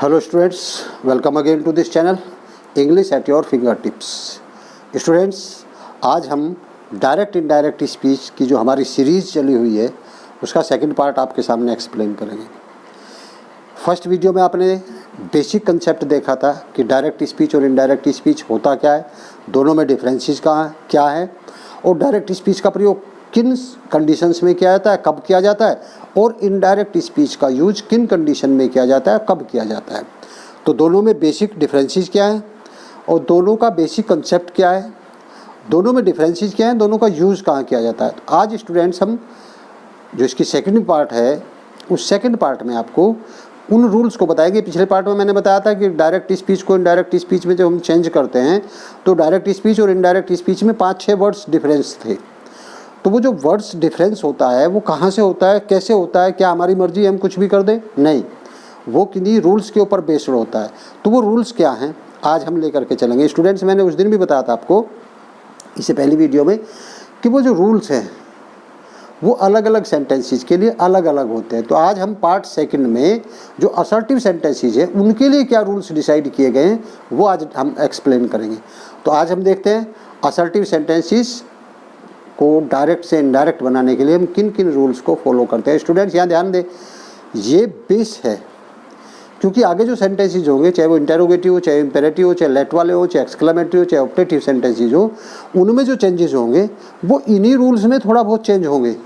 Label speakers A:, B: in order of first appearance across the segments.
A: Hello students, welcome again to this channel English at your fingertips. Students, आज हम direct indirect speech की जो हमारी series चली हुई है उसका सेकंड पार्ट आपके सामने एक्सप्लेन करेंगे। फर्स्ट वीडियो में आपने बेसिक कंसेप्ट देखा था कि डायरेक्ट स्पीच और इनडायरेक्ट स्पीच होता क्या है, दोनों में डिफरेंसेस क्या है और डायरेक्ट स्पीच का प्रयोग किन कंडीशंस में किया जाता है, कब किया जाता है, और इनडायरेक्ट स्पीच का यूज किन कंडीशन में किया जाता है, कब किया जाता है। तो दोनों में बेसिक डिफरेंसेस क्या हैं और दोनों का बेसिक कंसेप्ट क्या है, दोनों में डिफरेंसेस क्या हैं, दोनों का यूज़ कहाँ किया जाता है। तो आज स्टूडेंट्स हम जो इसकी सेकंड पार्ट है उस सेकंड पार्ट में आपको उन रूल्स को बताएंगे। पिछले पार्ट में मैंने बताया था कि डायरेक्ट स्पीच को इनडायरेक्ट स्पीच में जब हम चेंज करते हैं तो डायरेक्ट स्पीच और इनडायरेक्ट स्पीच में 5-6 वर्ड्स डिफरेंस थे। तो वो जो वर्ड्स डिफरेंस होता है वो कहाँ से होता है, कैसे होता है, क्या हमारी मर्जी हम कुछ भी कर दें? नहीं, वो किन्हीं रूल्स के ऊपर बेस्ड होता है। तो वो रूल्स क्या हैं आज हम लेकर के चलेंगे। स्टूडेंट्स, मैंने उस दिन भी बताया था आपको इससे पहली वीडियो में कि वो जो रूल्स हैं वो अलग अलग सेंटेंसेस के लिए अलग अलग होते हैं। तो आज हम पार्ट सेकंड में जो असर्टिव सेंटेंसेस हैं उनके लिए क्या रूल्स डिसाइड किए गए हैं वो आज हम एक्सप्लेन करेंगे। तो आज हम देखते हैं असर्टिव सेंटेंसेस को डायरेक्ट से इनडायरेक्ट बनाने के लिए हम किन किन रूल्स को फॉलो करते हैं। स्टूडेंट्स, यहाँ ध्यान दें, ये बेस है, क्योंकि आगे जो सेंटेंसेस होंगे, चाहे वो इंटेरोगेटिव हो, चाहे इंपेरेटिव हो, चाहे लेट वाले हो, चाहे एक्सक्लेमेटरी हो, चाहे ऑप्टेटिव सेंटेंसेस हो, उनमें जो चेंजेस होंगे वो इन्हीं रूल्स में थोड़ा बहुत चेंज होंगे।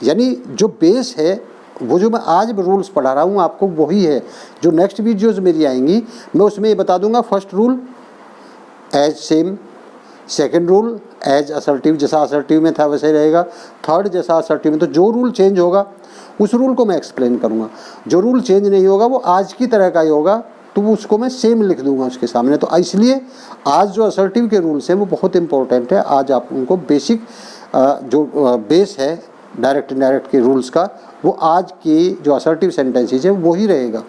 A: यानी जो बेस है वो जो मैं आज रूल्स पढ़ा रहा हूँ आपको वही है। जो नेक्स्ट वीडियोज़ मेरी आएंगी मैं उसमें ये बता दूंगा, first rule as same, second rule as assertive, जैसा असर्टिव में था वैसे रहेगा, थर्ड जैसा असर्टिव में। तो जो रूल चेंज होगा उस रूल को मैं एक्सप्लेन करूँगा, जो रूल चेंज नहीं होगा वो आज की तरह का ही होगा, तो वो उसको मैं सेम लिख दूंगा उसके सामने। तो इसलिए आज जो असर्टिव के रूल्स हैं वो बहुत इंपॉर्टेंट है। आज आप उनको बेसिक जो बेस है डायरेक्ट इनडायरेक्ट के रूल्स का, वो आज की जो असर्टिव सेंटेंसेस है वही रहेगा।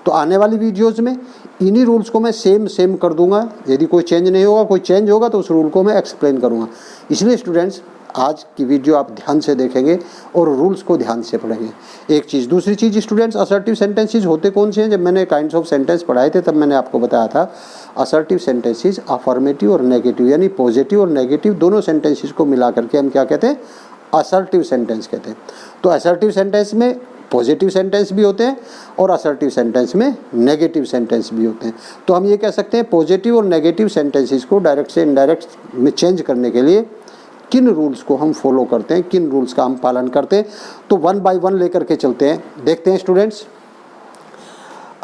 A: तो आने वाली वीडियोज़ में इन्हीं रूल्स को मैं सेम कर दूंगा। यदि कोई चेंज नहीं होगा, कोई चेंज होगा तो उस रूल को मैं एक्सप्लेन करूंगा। इसलिए स्टूडेंट्स, आज की वीडियो आप ध्यान से देखेंगे और रूल्स को ध्यान से पढ़ेंगे। एक चीज़, दूसरी चीज़ स्टूडेंट्स, असर्टिव सेंटेंसेस होते कौन से हैं? जब मैंने काइंड्स ऑफ सेंटेंस पढ़ाए थे तब मैंने आपको बताया था असर्टिव सेंटेंसेस अफर्मेटिव और नेगेटिव, यानी पॉजिटिव और नेगेटिव दोनों सेंटेंसेस को मिला करके हम क्या कहते हैं? असर्टिव सेंटेंस कहते हैं। तो असर्टिव सेंटेंस में पॉजिटिव सेंटेंस भी होते हैं और असर्टिव सेंटेंस में नेगेटिव सेंटेंस भी होते हैं। तो हम ये कह सकते हैं पॉजिटिव और नेगेटिव सेंटेंसेस को डायरेक्ट से इनडायरेक्ट में चेंज करने के लिए किन रूल्स को हम फॉलो करते हैं, किन रूल्स का हम पालन करते हैं। तो वन बाय वन लेकर के चलते हैं, देखते हैं students.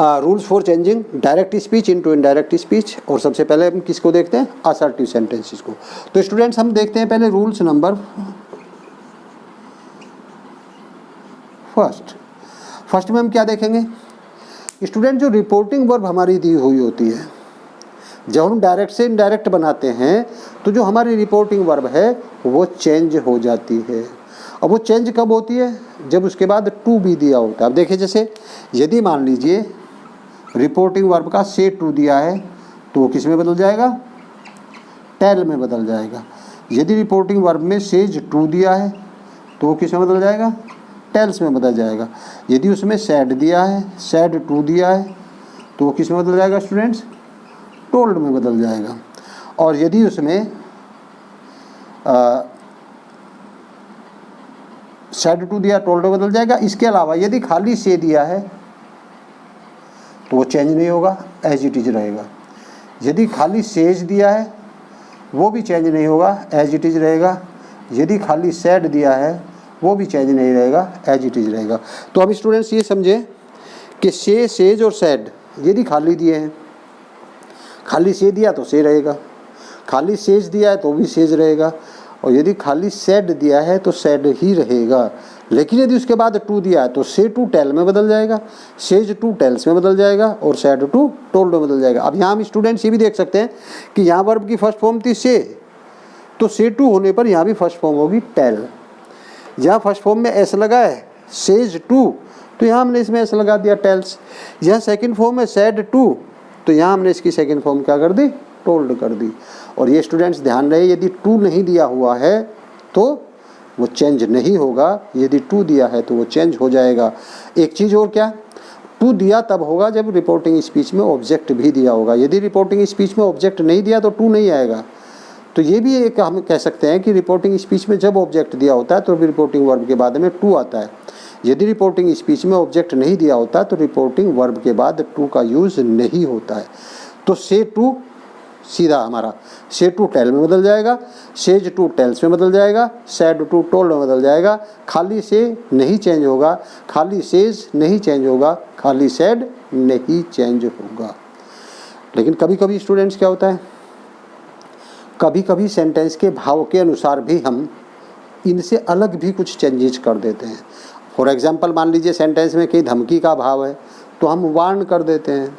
A: Rules for changing direct speech into indirect speech. और सबसे पहले हम किसको देखते हैं? असर्टिव सेंटेंसेस को। तो स्टूडेंट्स, हम देखते हैं पहले रूल्स नंबर फर्स्ट में हम क्या देखेंगे स्टूडेंट? जो रिपोर्टिंग वर्ब हमारी दी हुई होती है, जब हम डायरेक्ट से इनडायरेक्ट बनाते हैं तो जो हमारी रिपोर्टिंग वर्ब है वो चेंज हो जाती है। अब वो चेंज कब होती है? जब उसके बाद टू भी दिया होता है। अब देखिए, जैसे यदि मान लीजिए रिपोर्टिंग वर्ब का से टू दिया है तो वो किस में बदल जाएगा? टेल में बदल जाएगा। यदि रिपोर्टिंग वर्ब में सेज टू दिया है तो वो किस में बदल जाएगा? टेल्स में बदल जाएगा। यदि उसमें सैड दिया है, सैड टू दिया है तो वो किस में बदल जाएगा स्टूडेंट्स? टोल्ड में बदल जाएगा। और यदि उसमें सैड टू दिया, टोल्ड में बदल जाएगा। इसके अलावा यदि खाली से दिया है तो वो चेंज नहीं होगा, एज इट इज रहेगा। यदि खाली सेज दिया है वो भी चेंज नहीं होगा, एज इट इज रहेगा। यदि खाली सैड दिया है वो भी चेंज नहीं रहेगा, एज इट इज रहेगा। तो अब स्टूडेंट्स ये समझें कि से, सेज और सैड यदि खाली दिए हैं, खाली से दिया तो से रहेगा, खाली सेज दिया है तो भी सेज रहेगा, और यदि खाली सैड दिया है तो सैड ही रहेगा। लेकिन यदि उसके बाद टू दिया है तो से टू टेल में बदल जाएगा, सेज टू टेल्स में बदल जाएगा और सैड टू टोल्ड में बदल जाएगा। अब यहाँ हम स्टूडेंट्स ये भी देख सकते हैं कि यहाँ वर्ब की फर्स्ट फॉर्म थी से, तो से टू होने पर यहाँ भी फर्स्ट फॉर्म होगी टेल। यहाँ फर्स्ट फॉर्म में एस लगा है सेज टू, तो यहाँ हमने इसमें एस लगा दिया टेल्स। यहाँ सेकंड फॉर्म में सैड टू, तो यहाँ हमने इसकी सेकंड फॉर्म क्या कर दी? टोल्ड कर दी। और ये स्टूडेंट्स ध्यान रहे, यदि टू नहीं दिया हुआ है तो वो चेंज नहीं होगा, यदि टू दिया है तो वो चेंज हो जाएगा। एक चीज़ और क्या, टू दिया तब होगा जब रिपोर्टिंग स्पीच में ऑब्जेक्ट भी दिया होगा। यदि रिपोर्टिंग स्पीच में ऑब्जेक्ट नहीं दिया तो टू नहीं आएगा। तो ये भी एक हम कह सकते हैं कि रिपोर्टिंग स्पीच में जब ऑब्जेक्ट दिया होता है तो रिपोर्टिंग वर्ब के बाद में टू आता है। यदि रिपोर्टिंग स्पीच में ऑब्जेक्ट नहीं दिया होता तो रिपोर्टिंग वर्ब के बाद टू का यूज़ नहीं होता है। तो से टू सीधा हमारा से टू टेल में बदल जाएगा, सेज टू टेल्स में बदल जाएगा, सैड टू टोल्ड में बदल जाएगा। खाली से नहीं चेंज होगा, खाली सेज नहीं चेंज होगा, खाली सैड नहीं चेंज होगा। लेकिन कभी कभी स्टूडेंट्स क्या होता है, कभी कभी सेंटेंस के भाव के अनुसार भी हम इनसे अलग भी कुछ चेंजेस कर देते हैं। फॉर एग्जाम्पल मान लीजिए सेंटेंस में कहीं धमकी का भाव है तो हम वार्न कर देते हैं,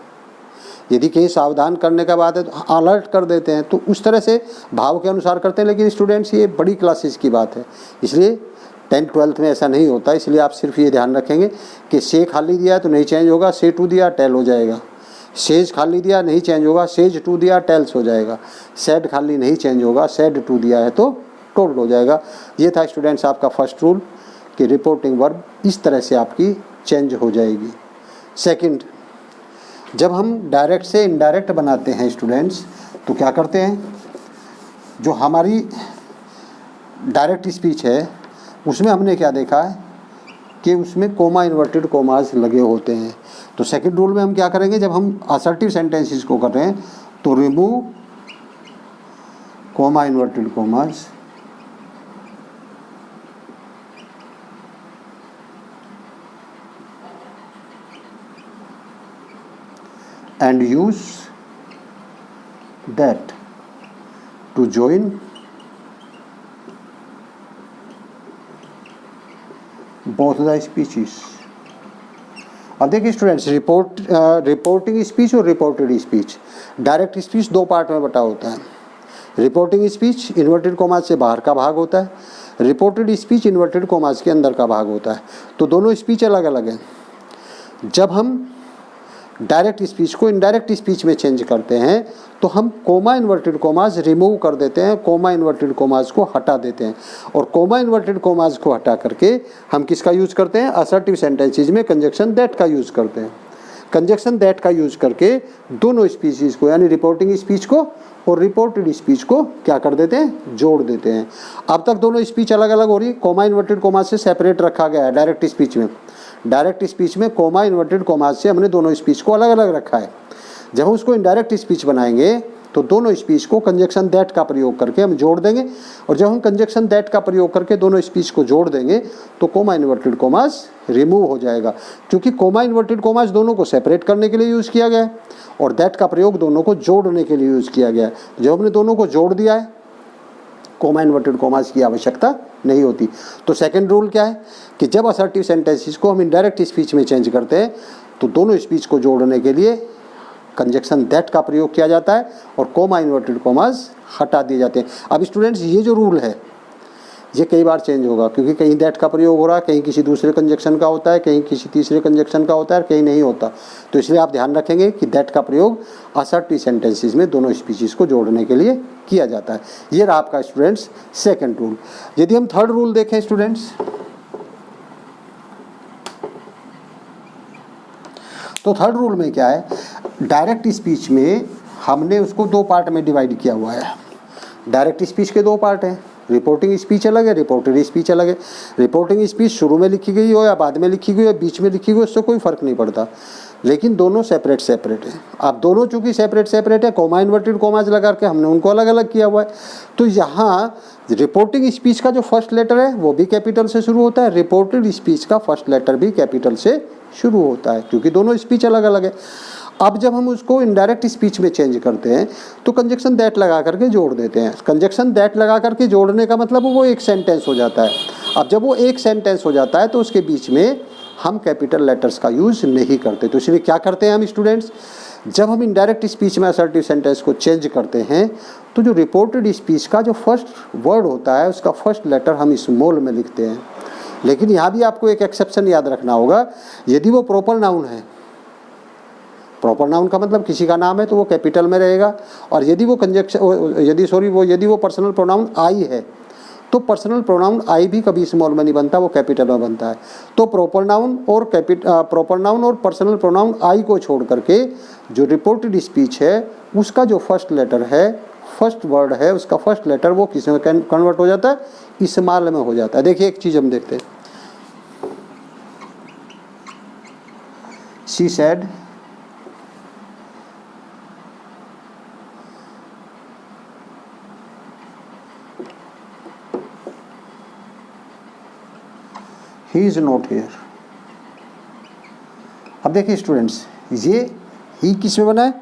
A: यदि कहीं सावधान करने का बात है तो अलर्ट कर देते हैं। तो उस तरह से भाव के अनुसार करते हैं। लेकिन स्टूडेंट्स ये बड़ी क्लासेस की बात है, इसलिए 10th-12th में ऐसा नहीं होता। इसलिए आप सिर्फ ये ध्यान रखेंगे कि से खाली दिया तो नहीं चेंज होगा, से टू दिया टेल हो जाएगा। सेज खाली दिया नहीं चेंज होगा, सेज टू दिया टेल्स हो जाएगा। सैड खाली नहीं चेंज होगा, सैड टू दिया है तो टोल्ड हो जाएगा। ये था स्टूडेंट्स आपका फर्स्ट रूल कि रिपोर्टिंग वर्ब इस तरह से आपकी चेंज हो जाएगी। सेकंड, जब हम डायरेक्ट से इनडायरेक्ट बनाते हैं स्टूडेंट्स तो क्या करते हैं, जो हमारी डायरेक्ट स्पीच है उसमें हमने क्या देखा है कि उसमें कोमा इन्वर्टेड कोमास लगे होते हैं। तो सेकंड रूल में हम क्या करेंगे, जब हम असर्टिव सेंटेंसेस को कर रहे हैं तो remove coma inverted commas and use that to join both the speeches। अब देखिए स्टूडेंट्स, रिपोर्टिंग स्पीच और रिपोर्टेड स्पीच, डायरेक्ट स्पीच दो पार्ट में बटा होता है। रिपोर्टिंग स्पीच इन्वर्टेड कोमास से बाहर का भाग होता है, रिपोर्टेड स्पीच इन्वर्टेड कोमास के अंदर का भाग होता है। तो दोनों स्पीच अलग अलग हैं। जब हम डायरेक्ट स्पीच को इनडायरेक्ट स्पीच में चेंज करते हैं तो हम कोमा इन्वर्टेड कोमास रिमूव कर देते हैं, कोमा इन्वर्टेड कोमास को हटा देते हैं। और कोमा इन्वर्टेड कोमास को हटा करके हम किसका यूज़ करते हैं, असर्टिव सेंटेंसेस में कंजक्शन दैट का यूज़ करते हैं। कंजक्शन दैट का यूज़ करके दोनों स्पीचीज़ को यानी रिपोर्टिंग स्पीच को और रिपोर्टेड स्पीच को क्या कर देते हैं, जोड़ देते हैं। अब तक दोनों स्पीच अलग अलग हो रही है, कोमा इन्वर्टेड कोमास से सेपरेट रखा गया है डायरेक्ट स्पीच में। डायरेक्ट स्पीच में कोमा इन्वर्टेड कोमास से हमने दोनों स्पीच को अलग अलग रखा है। जब हम उसको इनडायरेक्ट स्पीच बनाएंगे तो दोनों स्पीच को कंजक्शन दैट का प्रयोग करके हम जोड़ देंगे। और जब हम कंजक्शन दैट का प्रयोग करके दोनों स्पीच को जोड़ देंगे तो कोमा इन्वर्टेड कोमास रिमूव हो जाएगा, क्योंकि कोमा इन्वर्टेड कोमास दोनों को सेपरेट करने के लिए यूज़ किया गया है और दैट का प्रयोग दोनों को जोड़ने के लिए यूज़ किया गया है। जब हमने दोनों को जोड़ दिया है, कोमा इन्वर्टेड कोमास की आवश्यकता नहीं होती। तो सेकंड रूल क्या है कि जब असर्टिव सेंटेंसेस को हम इनडायरेक्ट स्पीच में चेंज करते हैं तो दोनों स्पीच को जोड़ने के लिए कंजक्शन दैट का प्रयोग किया जाता है और कोमा इन्वर्टेड कोमास हटा दिए जाते हैं। अब स्टूडेंट्स, ये जो रूल है ये कई बार चेंज होगा, क्योंकि कहीं दैट का प्रयोग हो रहा है, कहीं किसी दूसरे कंजक्शन का होता है, कहीं किसी तीसरे कंजक्शन का होता है, कहीं नहीं होता। तो इसलिए आप ध्यान रखेंगे कि दैट का प्रयोग असर्टिव सेंटेंसेस में दोनों स्पीचीज़ को जोड़ने के लिए किया जाता है। ये रहा आपका स्टूडेंट्स सेकंड रूल। यदि हम थर्ड रूल देखें स्टूडेंट्स, तो थर्ड रूल में क्या है, डायरेक्ट स्पीच में हमने उसको दो पार्ट में डिवाइड किया हुआ है। डायरेक्ट स्पीच के दो पार्ट हैं, रिपोर्टिंग स्पीच अलग है, रिपोर्टेड स्पीच अलग है। रिपोर्टिंग स्पीच शुरू में लिखी गई हो या बाद में लिखी गई हो, बीच में लिखी गई हो, उससे कोई फ़र्क नहीं पड़ता, लेकिन दोनों सेपरेट सेपरेट है। अब दोनों चूंकि सेपरेट सेपरेट है, कोमा इन्वर्टेड कोमास लगा के हमने उनको अलग अलग किया हुआ है। तो यहाँ रिपोर्टिंग स्पीच का जो फर्स्ट लेटर है वो भी कैपिटल से शुरू होता है, रिपोर्टेड स्पीच का फर्स्ट लेटर भी कैपिटल से शुरू होता है, क्योंकि दोनों स्पीच अलग अलग है। अब जब हम उसको इनडायरेक्ट स्पीच में चेंज करते हैं तो कंजक्शन दैट लगा करके जोड़ देते हैं। कंजक्शन दैट लगा करके जोड़ने का मतलब वो एक सेंटेंस हो जाता है। अब जब वो एक सेंटेंस हो जाता है तो उसके बीच में हम कैपिटल लेटर्स का यूज़ नहीं करते। तो इसलिए क्या करते हैं हम स्टूडेंट्स, जब हम इनडायरेक्ट स्पीच में असर्टिव सेंटेंस को चेंज करते हैं तो जो रिपोर्टेड स्पीच का जो फर्स्ट वर्ड होता है उसका फर्स्ट लेटर हम स्मॉल में लिखते हैं। लेकिन यहाँ भी आपको एक एक्सेप्शन याद रखना होगा, यदि वो प्रॉपर नाउन है, प्रॉपर नाउन का मतलब किसी का नाम है तो वो कैपिटल में रहेगा, और यदि वो पर्सनल प्रोनाउन आई है तो पर्सनल प्रोनाउन आई भी कभी स्मॉल में नहीं बनता, वो कैपिटल में बनता है। तो प्रॉपर नाउन और पर्सनल प्रोनाउन आई को छोड़ करके जो रिपोर्टेड स्पीच है उसका जो फर्स्ट लेटर है, फर्स्ट वर्ड है, उसका फर्स्ट लेटर वो किस में कन्वर्ट हो जाता है, स्मॉल में हो जाता है। देखिए एक चीज़ हम देखते हैं, she said he is not here. अब देखिए स्टूडेंट्स, ये ही किस में बना है,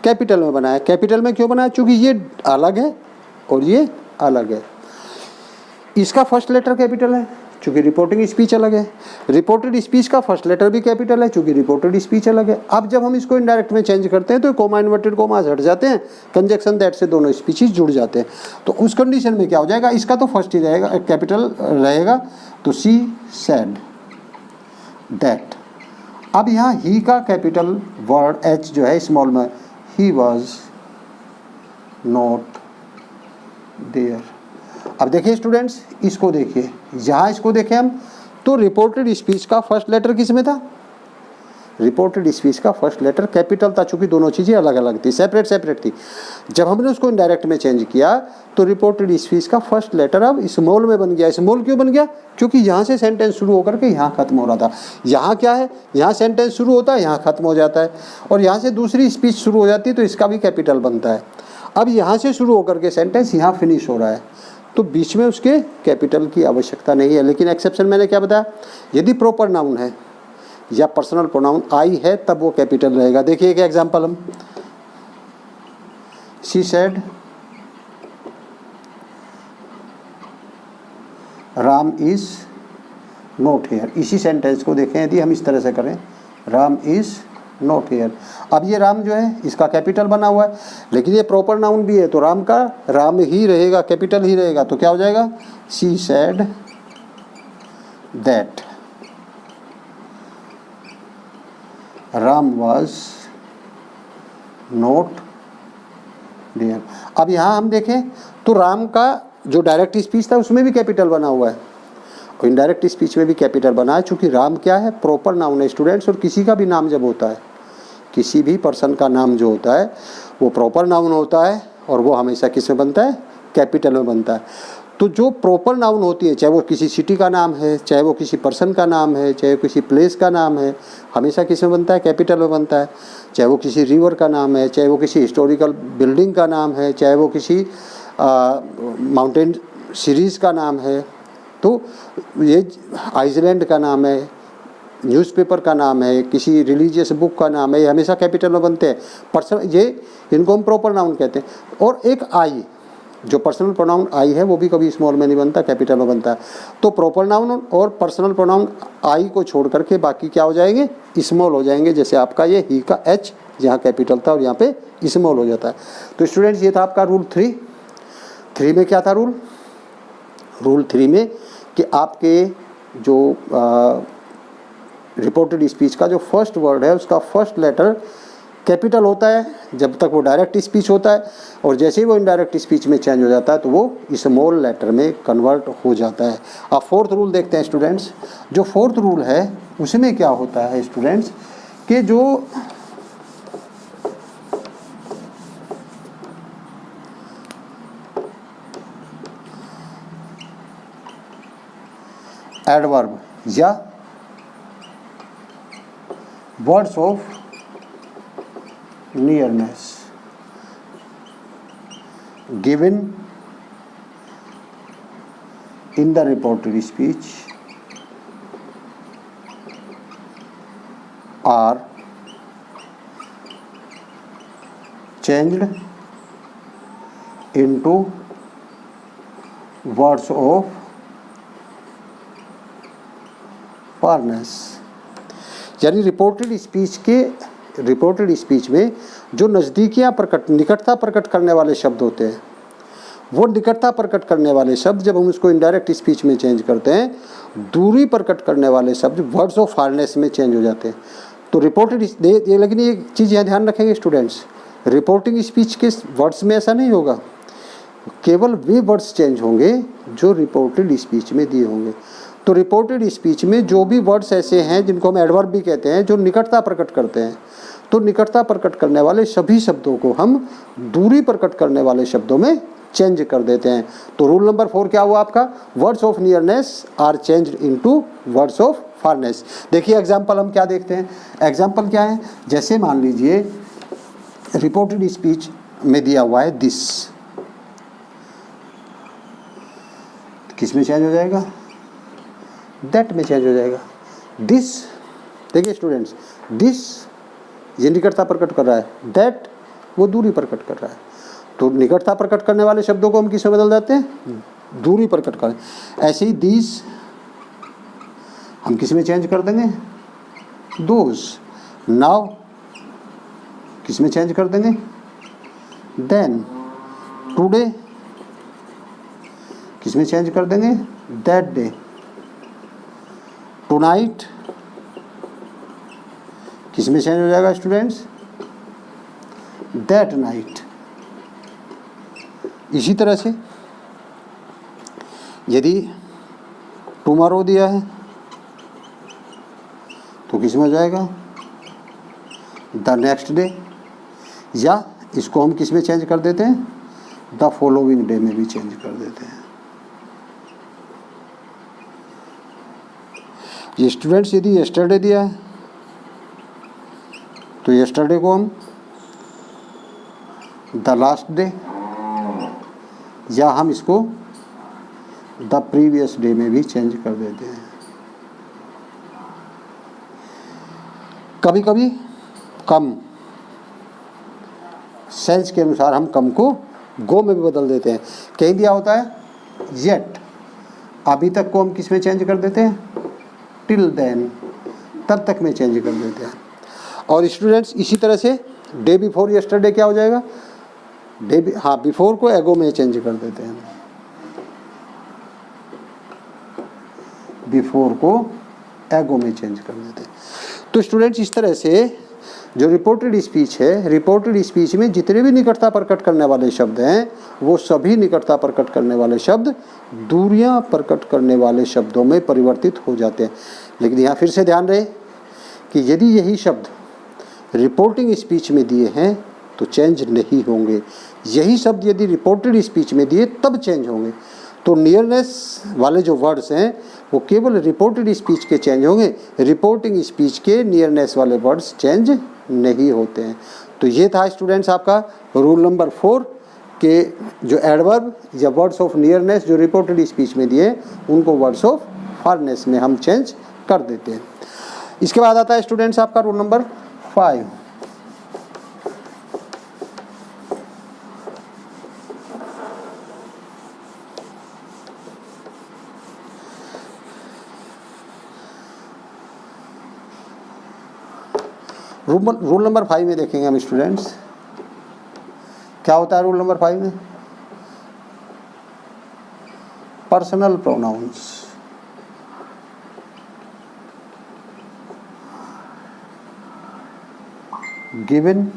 A: कैपिटल में बना है। कैपिटल में क्यों बना है, क्योंकि ये अलग है और ये अलग है। इसका फर्स्ट लेटर कैपिटल है चूँकि रिपोर्टिंग स्पीच अलग है, रिपोर्टेड स्पीच का फर्स्ट लेटर भी कैपिटल है चूँकि रिपोर्टेड स्पीच अलग है। अब जब हम इसको इनडायरेक्ट में चेंज करते हैं तो कोमा इन्वर्टेड कोमास हट जाते हैं, कंजक्शन दैट से दोनों स्पीचेस जुड़ जाते हैं। तो उस कंडीशन में क्या हो जाएगा, इसका तो फर्स्ट ही रहेगा, कैपिटल रहेगा, तो शी सेड दैट। अब यहाँ ही का कैपिटल वर्ड एच जो है स्मॉल में, ही वॉज नॉट देयर। अब देखिए स्टूडेंट्स, इसको देखिए, यहाँ इसको देखें हम तो रिपोर्टेड स्पीच का फर्स्ट लेटर किस में था, रिपोर्टेड स्पीच का फर्स्ट लेटर कैपिटल था, चूंकि दोनों चीज़ें अलग अलग थी, सेपरेट थी। जब हमने उसको इनडायरेक्ट में चेंज किया तो रिपोर्टेड स्पीच का फर्स्ट लेटर अब स्मॉल में बन गया। स्मॉल क्यों बन गया, क्योंकि यहाँ से सेंटेंस शुरू होकर के यहाँ खत्म हो रहा था। यहाँ क्या है, यहाँ सेंटेंस शुरू होता है, यहाँ खत्म हो जाता है, और यहाँ से दूसरी स्पीच शुरू हो जाती है तो इसका भी कैपिटल बनता है। अब यहाँ से शुरू होकर के सेंटेंस यहाँ फिनिश हो रहा है तो बीच में उसके कैपिटल की आवश्यकता नहीं है। लेकिन एक्सेप्शन मैंने क्या बताया, यदि प्रॉपर नाउन है या पर्सनल प्रोनाउन आई है तब वो कैपिटल रहेगा। देखिए एक एग्जांपल हम, she said Ram is not here. इसी सेंटेंस को देखें, यदि हम इस तरह से करें, राम इज नॉट हेयर। अब ये राम जो है इसका कैपिटल बना हुआ है, लेकिन ये प्रॉपर नाउन भी है तो राम का राम ही रहेगा, कैपिटल ही रहेगा। तो क्या हो जाएगा, she said that Ram was not there. अब यहाँ हम देखें तो राम का जो डायरेक्ट स्पीच था उसमें भी कैपिटल बना हुआ है और इनडायरेक्ट स्पीच में भी कैपिटल बना है, चूँकि राम क्या है, प्रॉपर नाउन है स्टूडेंट्स। और किसी का भी नाम जब होता है, किसी भी पर्सन का नाम जो होता है वो प्रॉपर नाउन होता है और वो हमेशा किस में बनता है, कैपिटल में बनता है। तो जो प्रॉपर नाउन होती है, चाहे वो किसी सिटी का नाम है, चाहे वो किसी पर्सन का नाम है, चाहे किसी प्लेस का नाम है, हमेशा किस में बनता है, कैपिटल में बनता है। चाहे वो किसी रिवर का नाम है, चाहे वो किसी हिस्टोरिकल बिल्डिंग का नाम है, चाहे वो किसी माउंटेन सीरीज़ का नाम है, तो ये आइसलैंड का नाम है, न्यूज़पेपर का नाम है, किसी रिलीजियस बुक का नाम है, ये हमेशा कैपिटल में बनते हैं। पर्सन, ये इनको हम प्रॉपर नाउन कहते हैं। और एक आई, जो पर्सनल प्रोनाउन आई है वो भी कभी स्मॉल में नहीं बनता, कैपिटल में बनता है। तो प्रॉपर नाउन और पर्सनल प्रोनाउन आई को छोड़ करके बाकी क्या हो जाएंगे, स्मॉल हो जाएंगे। जैसे आपका ये ही का एच जहाँ कैपिटल था और यहाँ पे स्मॉल हो जाता है। तो स्टूडेंट्स ये था आपका रूल 3 में क्या था रूल 3 में कि आपके जो रिपोर्टेड स्पीच का जो फर्स्ट वर्ड है उसका फर्स्ट लेटर कैपिटल होता है जब तक वो डायरेक्ट स्पीच होता है, और जैसे ही वो इनडायरेक्ट स्पीच में चेंज हो जाता है तो वो स्मॉल लेटर में कन्वर्ट हो जाता है। अब फोर्थ रूल देखते हैं स्टूडेंट्स। जो फोर्थ रूल है उसमें क्या होता है स्टूडेंट्स कि जो एडवर्ब या words of nearness given in the reported speech are changed into words of fairness। यानी रिपोर्टेड स्पीच में जो नज़दीकियाँ निकटता प्रकट करने वाले शब्द होते हैं, वो निकटता प्रकट करने वाले शब्द जब हम उसको इनडायरेक्ट स्पीच में चेंज करते हैं, दूरी प्रकट करने वाले शब्द वर्ड्स ऑफ फारनेस में चेंज हो जाते हैं। तो रिपोर्टेड, लेकिन ये चीज़ यहाँ ध्यान रखेंगे स्टूडेंट्स, रिपोर्टिंग स्पीच के वर्ड्स में ऐसा नहीं होगा केवल वे वर्ड्स चेंज होंगे जो रिपोर्टेड स्पीच में दिए होंगे। तो रिपोर्टेड स्पीच में जो भी वर्ड्स ऐसे हैं जिनको हम एडवर्ब भी कहते हैं, जो निकटता प्रकट करते हैं, तो निकटता प्रकट करने वाले सभी शब्दों को हम दूरी प्रकट करने वाले शब्दों में चेंज कर देते हैं। तो रूल नंबर 4 क्या हुआ आपका? Words of nearness are changed into words of farness. देखिए एग्जाम्पल हम क्या देखते हैं। एग्जाम्पल क्या है? जैसे मान लीजिए रिपोर्टेड स्पीच में दिया हुआ है दिस, किस में चेंज हो जाएगा? दैट में चेंज हो जाएगा। दिस, देखिए स्टूडेंट्स, दिस ये निकटता प्रकट कर रहा है, दैट वो दूरी प्रकट कर रहा है। तो निकटता प्रकट करने वाले शब्दों को हम किस में बदल देते हैं? दूरी प्रकट करें। ऐसे ही दीज हम किस में चेंज कर देंगे? दोज। नाउ किस में चेंज कर देंगे? देन। टुडे किस में चेंज कर देंगे? That day. टुनाइट किस में चेंज हो जाएगा स्टूडेंट्स? That night. इसी तरह से यदि टुमारो दिया है तो किस में हो जाएगा? The next day. या इसको हम किस में चेंज कर देते हैं? द फॉलोइंग डे में भी चेंज कर देते हैं। ये स्टूडेंट्स यदि यस्टरडे दिया है तो यस्टरडे को हम द लास्ट डे, या हम इसको द प्रीवियस डे में भी चेंज कर देते हैं। कभी कभी कम, सेंस के अनुसार हम कम को गो में भी बदल देते हैं। कहीं दिया होता है येट, अभी तक को हम किस में चेंज कर देते हैं? टिल देन, तब तक में चेंज कर देते हैं। और स्टूडेंट्स इसी तरह से डे बिफोर यस्टरडे क्या हो जाएगा? बिफोर को एगो में चेंज कर देते हैं। बिफोर को एगो में चेंज कर देते हैं। तो स्टूडेंट्स इस तरह से जो रिपोर्टेड स्पीच है, रिपोर्टेड स्पीच में जितने भी निकटता प्रकट करने वाले शब्द हैं वो सभी निकटता प्रकट करने वाले शब्द दूरियां प्रकट करने वाले शब्दों में परिवर्तित हो जाते हैं। लेकिन यहाँ फिर से ध्यान रहे कि यदि यही शब्द रिपोर्टिंग स्पीच में दिए हैं तो चेंज नहीं होंगे। यही शब्द यदि रिपोर्टेड स्पीच में दिए तब चेंज होंगे। तो नियरनेस वाले जो वर्ड्स हैं वो केवल रिपोर्टेड स्पीच के चेंज होंगे, रिपोर्टिंग स्पीच के नियरनेस वाले वर्ड्स चेंज नहीं होते हैं। तो ये था स्टूडेंट्स आपका रूल नंबर 4 के जो एडवर्ब या वर्ड्स ऑफ नियरनेस जो रिपोर्टेड स्पीच में दिए उनको वर्ड्स ऑफ फारनेस में हम चेंज कर देते हैं। इसके बाद आता है स्टूडेंट्स आपका रूल नंबर 5। रूल नंबर 5 में देखेंगे हम स्टूडेंट्स क्या होता है। रूल नंबर 5 में personal pronouns. Given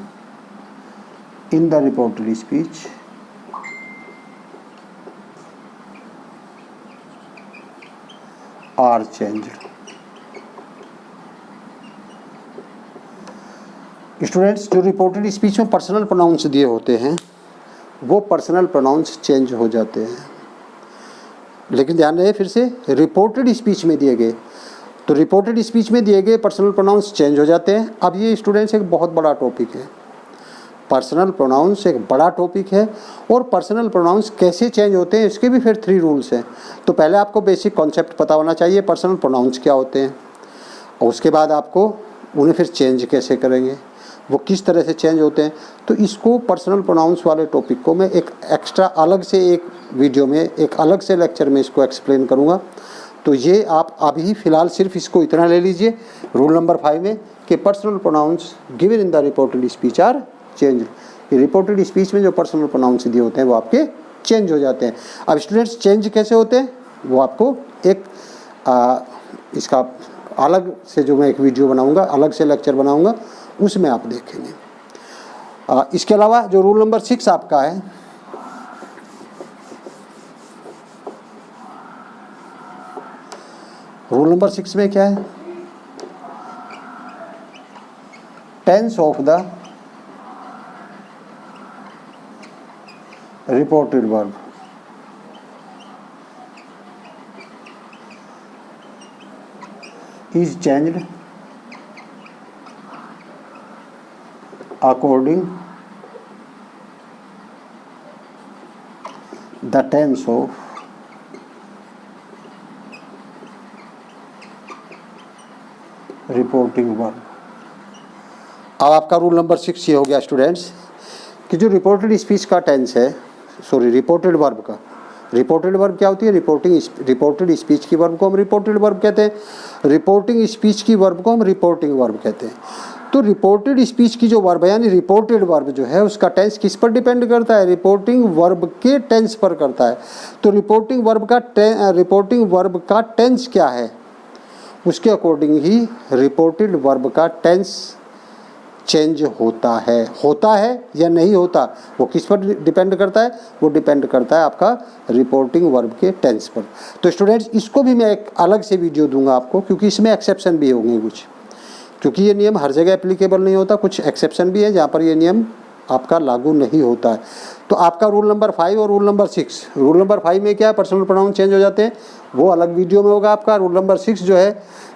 A: in the reported speech are changed. Students जो रिपोर्टेड स्पीच में पर्सनल प्रोनाउंस दिए होते हैं वो पर्सनल प्रोनाउंस चेंज हो जाते हैं। लेकिन ध्यान रहे फिर से रिपोर्टेड स्पीच में दिए गए, तो रिपोर्टेड स्पीच में दिए गए पर्सनल प्रोनाउंस चेंज हो जाते हैं। अब ये स्टूडेंट्स एक बहुत बड़ा टॉपिक है। पर्सनल प्रोनाउंस एक बड़ा टॉपिक है और पर्सनल प्रोनाउंस कैसे चेंज होते हैं इसके भी फिर 3 रूल्स हैं। तो पहले आपको बेसिक कॉन्सेप्ट पता होना चाहिए पर्सनल प्रोनाउंस क्या होते हैं, और उसके बाद आपको उन्हें फिर चेंज कैसे करेंगे, वो किस तरह से चेंज होते हैं। तो इसको पर्सनल प्रोनाउंस वाले टॉपिक को मैं एक एक्स्ट्रा अलग से एक वीडियो में एक अलग से लेक्चर में इसको एक्सप्लेन करूँगा। तो ये आप अभी फ़िलहाल सिर्फ इसको इतना ले लीजिए रूल नंबर 5 में कि personal pronouns given in the reported speech are change. Reported speech में जो पर्सनल प्रोनाउंस दिए होते हैं वो आपके चेंज हो जाते हैं। अब स्टूडेंट्स चेंज कैसे होते हैं वो आपको एक इसका अलग से जो मैं एक वीडियो बनाऊँगा, अलग से लेक्चर बनाऊँगा, उसमें आप देखेंगे। इसके अलावा जो रूल नंबर 6 आपका है रूल नंबर 6 में क्या है? Tense of the reported verb is changed according the tense of reporting verb. अब आपका रूल नंबर 6 ये हो गया स्टूडेंट्स कि जो रिपोर्टेड स्पीच का टेंस है, सॉरी रिपोर्टेड वर्ब का, रिपोर्टेड वर्ब क्या होती है? रिपोर्टेड स्पीच की वर्ब को हम रिपोर्टेड वर्ब कहते हैं, रिपोर्टिंग स्पीच की वर्ब को हम रिपोर्टिंग वर्ब कहते हैं। तो रिपोर्टेड स्पीच की जो वर्ब है यानी रिपोर्टेड वर्ब जो है उसका टेंस किस पर डिपेंड करता है? रिपोर्टिंग वर्ब के टेंस पर करता है। तो रिपोर्टिंग वर्ब का टेंस क्या है, उसके अकॉर्डिंग ही रिपोर्टेड वर्ब का टेंस चेंज होता है या नहीं होता, वो किस पर डिपेंड करता है? वो डिपेंड करता है आपका रिपोर्टिंग वर्ब के टेंस पर। तो स्टूडेंट्स इसको भी मैं एक अलग से वीडियो दूंगा आपको, क्योंकि इसमें एक्सेप्शन भी होंगे कुछ, क्योंकि ये नियम हर जगह एप्लीकेबल नहीं होता, कुछ एक्सेप्शन भी है जहाँ पर ये नियम आपका लागू नहीं होता है। तो आपका रूल नंबर 5 और रूल नंबर 6, रूल नंबर 5 में क्या है? पर्सनल प्रोनाउन चेंज हो जाते हैं, वो अलग वीडियो में होगा आपका। रूल नंबर 6 जो है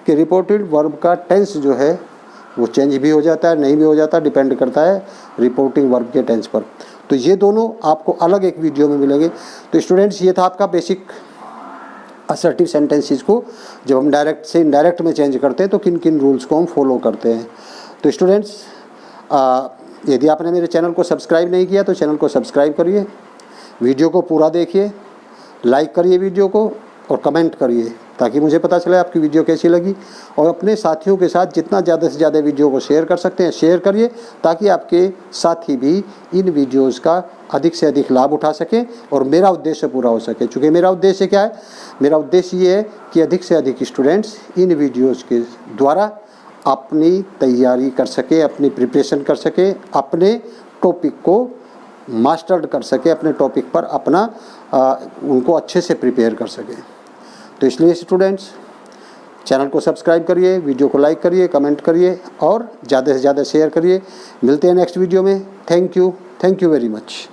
A: कि रिपोर्टेड वर्ब का टेंस जो है वो चेंज भी हो जाता है, नहीं भी हो जाता, डिपेंड करता है रिपोर्टिंग वर्ब के टेंस पर। तो ये दोनों आपको अलग एक वीडियो में मिलेंगे। तो स्टूडेंट्स ये था आपका बेसिक असर्टिव सेंटेंसेस को जब हम डायरेक्ट से इनडायरेक्ट में चेंज करते हैं तो किन किन रूल्स को हम फॉलो करते हैं। तो स्टूडेंट्स यदि आपने मेरे चैनल को सब्सक्राइब नहीं किया तो चैनल को सब्सक्राइब करिए, वीडियो को पूरा देखिए, लाइक करिए वीडियो को और कमेंट करिए ताकि मुझे पता चले आपकी वीडियो कैसी लगी। और अपने साथियों के साथ जितना ज़्यादा से ज़्यादा वीडियो को शेयर कर सकते हैं शेयर करिए, ताकि आपके साथी भी इन वीडियोज़ का अधिक से अधिक लाभ उठा सकें और मेरा उद्देश्य पूरा हो सके। चूँकि मेरा उद्देश्य क्या है? मेरा उद्देश्य ये है कि अधिक से अधिक स्टूडेंट्स इन वीडियोज़ के द्वारा अपनी तैयारी कर सके, अपनी प्रिपरेशन कर सके, अपने टॉपिक को मास्टर्ड कर सके, अपने टॉपिक पर अपना उनको अच्छे से प्रिपेयर कर सके। तो इसलिए स्टूडेंट्स चैनल को सब्सक्राइब करिए, वीडियो को लाइक करिए, कमेंट करिए और ज़्यादा से ज़्यादा शेयर करिए। मिलते हैं नेक्स्ट वीडियो में। Thank you very much.